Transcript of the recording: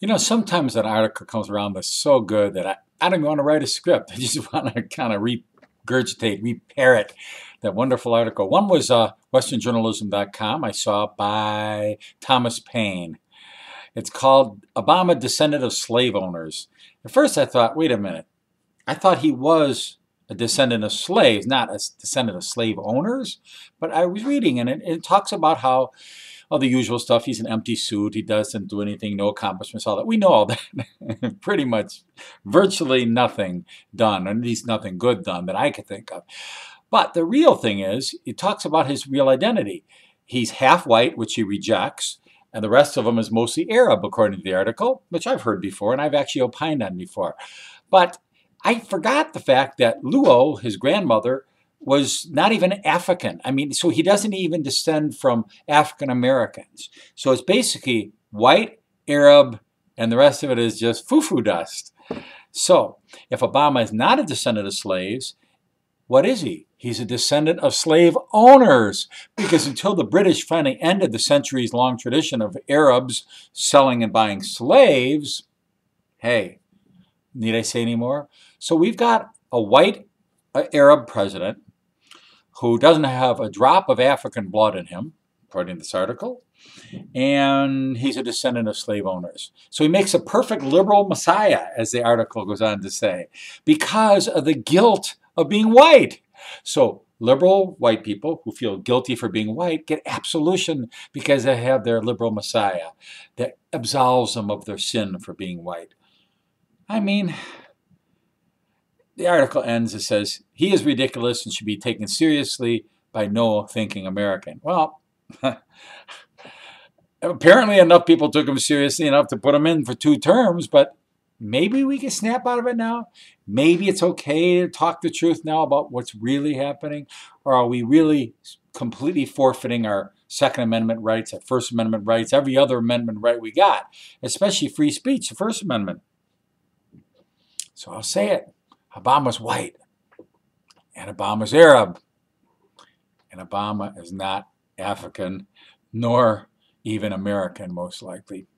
You know, sometimes an article comes around that's so good that I don't even want to write a script. I just want to kind of regurgitate, reparrot that wonderful article. One was westernjournalism.com I saw by Thomas Paine. It's called Obama Descendant of Slave Owners. At first I thought, wait a minute. I thought he was a descendant of slaves, not a descendant of slave owners. But I was reading, and it talks about how all the usual stuff. He's an empty suit. He doesn't do anything, no accomplishments, all that. We know all that. Pretty much virtually nothing done, or at least nothing good done that I could think of. But the real thing is, it talks about his real identity. He's half white, which he rejects, and the rest of him is mostly Arab, according to the article, which I've heard before, and I've actually opined on before. But I forgot the fact that Luo, his grandmother, was not even African. I mean, so he doesn't even descend from African Americans. So it's basically white, Arab, and the rest of it is just foo-foo dust. So if Obama is not a descendant of slaves, what is he? He's a descendant of slave owners, because until the British finally ended the centuries-long tradition of Arabs selling and buying slaves, hey, need I say any more? So we've got a white Arab president who doesn't have a drop of African blood in him, according to this article, and he's a descendant of slave owners. So he makes a perfect liberal messiah, as the article goes on to say, because of the guilt of being white. So liberal white people who feel guilty for being white get absolution because they have their liberal messiah that absolves them of their sin for being white. I mean, the article ends, it says, he is ridiculous and should be taken seriously by no thinking American. Well, apparently enough people took him seriously enough to put him in for 2 terms, but maybe we can snap out of it now. Maybe it's okay to talk the truth now about what's really happening, or are we really completely forfeiting our Second Amendment rights, our First Amendment rights, every other amendment right we got, especially free speech, the First Amendment. So I'll say it. Obama's white, and Obama's Arab, and Obama is not African, nor even American, most likely.